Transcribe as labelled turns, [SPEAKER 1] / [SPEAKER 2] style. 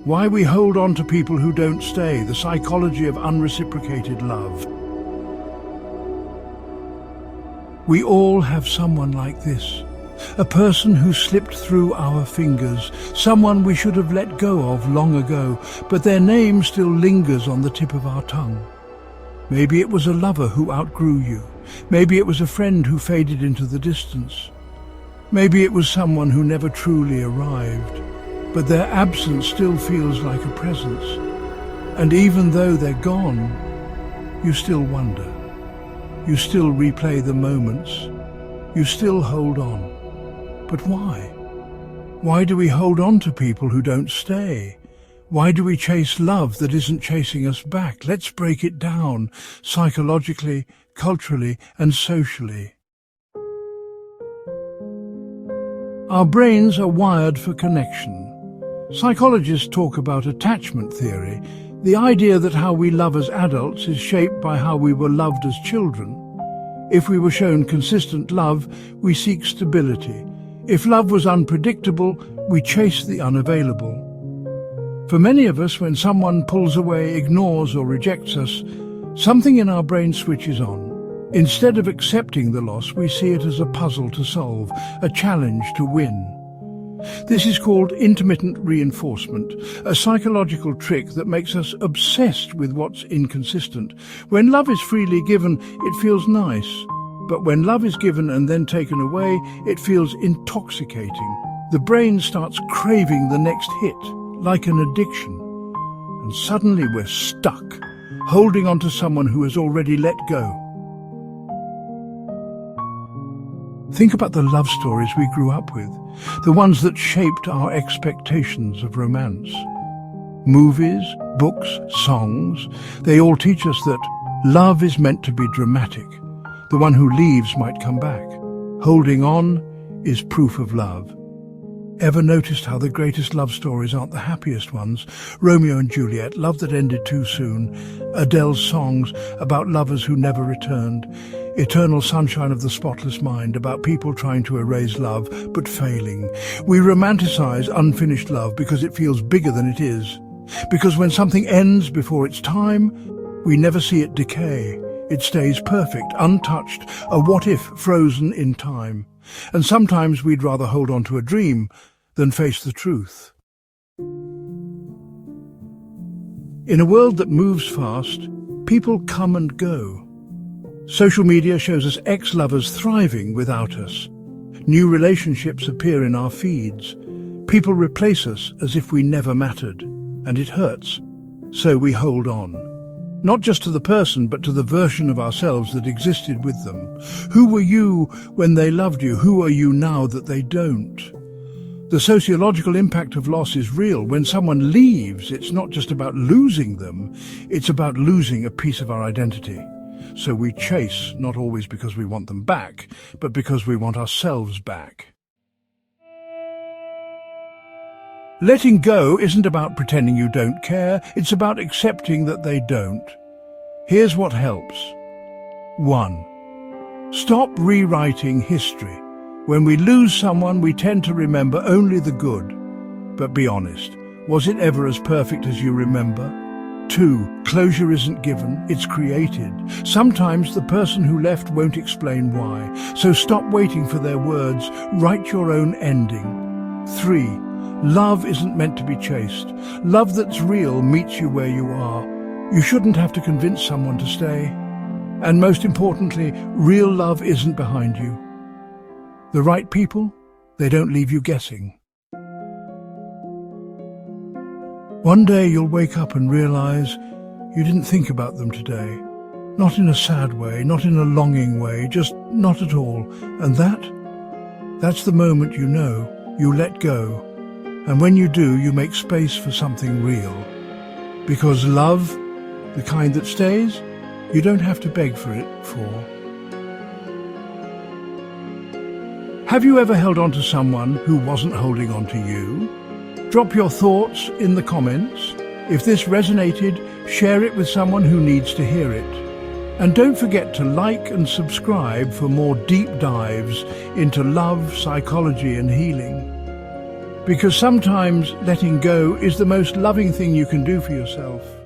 [SPEAKER 1] Why we hold on to people who don't stay, the psychology of unreciprocated love. We all have someone like this, a person who slipped through our fingers, someone we should have let go of long ago, but their name still lingers on the tip of our tongue. Maybe it was a lover who outgrew you. Maybe it was a friend who faded into the distance. Maybe it was someone who never truly arrived, but their absence still feels like a presence. And even though they're gone, you still wonder. You still replay the moments. You still hold on. But why? Why do we hold on to people who don't stay? Why do we chase love that isn't chasing us back? Let's break it down, psychologically, culturally, and socially. Our brains are wired for connection. Psychologists talk about attachment theory, the idea that how we love as adults is shaped by how we were loved as children. If we were shown consistent love, we seek stability. If love was unpredictable, we chase the unavailable. For many of us, when someone pulls away, ignores or rejects us, something in our brain switches on. Instead of accepting the loss, we see it as a puzzle to solve, a challenge to win. This is called intermittent reinforcement, a psychological trick that makes us obsessed with what's inconsistent. When love is freely given, it feels nice. But when love is given and then taken away, it feels intoxicating. The brain starts craving the next hit, like an addiction. And suddenly we're stuck, holding on to someone who has already let go. Think about the love stories we grew up with, the ones that shaped our expectations of romance. Movies, books, songs, they all teach us that love is meant to be dramatic. The one who leaves might come back. Holding on is proof of love. Ever noticed how the greatest love stories aren't the happiest ones? Romeo and Juliet, love that ended too soon. Adele's songs about lovers who never returned. Eternal Sunshine of the Spotless Mind, about people trying to erase love but failing. We romanticize unfinished love because it feels bigger than it is. Because when something ends before its time, we never see it decay. It stays perfect, untouched, a what-if frozen in time. And sometimes we'd rather hold on to a dream than face the truth. In a world that moves fast, people come and go. Social media shows us ex-lovers thriving without us. New relationships appear in our feeds. People replace us as if we never mattered, and it hurts. So we hold on. Not just to the person, but to the version of ourselves that existed with them. Who were you when they loved you? Who are you now that they don't? The sociological impact of loss is real. When someone leaves, it's not just about losing them, it's about losing a piece of our identity. So we chase, not always because we want them back, but because we want ourselves back. Letting go isn't about pretending you don't care, it's about accepting that they don't. Here's what helps. 1. Stop rewriting history. When we lose someone, we tend to remember only the good. But be honest, was it ever as perfect as you remember? 2. Closure isn't given, it's created. Sometimes the person who left won't explain why, so stop waiting for their words, write your own ending. 3. Love isn't meant to be chased. Love that's real meets you where you are. You shouldn't have to convince someone to stay. And most importantly, real love isn't behind you. The right people, they don't leave you guessing. One day you'll wake up and realize you didn't think about them today. Not in a sad way, not in a longing way, just not at all. And that's the moment you know, you let go. And when you do, you make space for something real. Because love, the kind that stays, you don't have to beg for it for. Have you ever held on to someone who wasn't holding on to you? Drop your thoughts in the comments. If this resonated, share it with someone who needs to hear it. And don't forget to like and subscribe for more deep dives into love, psychology and healing. because sometimes letting go is the most loving thing you can do for yourself.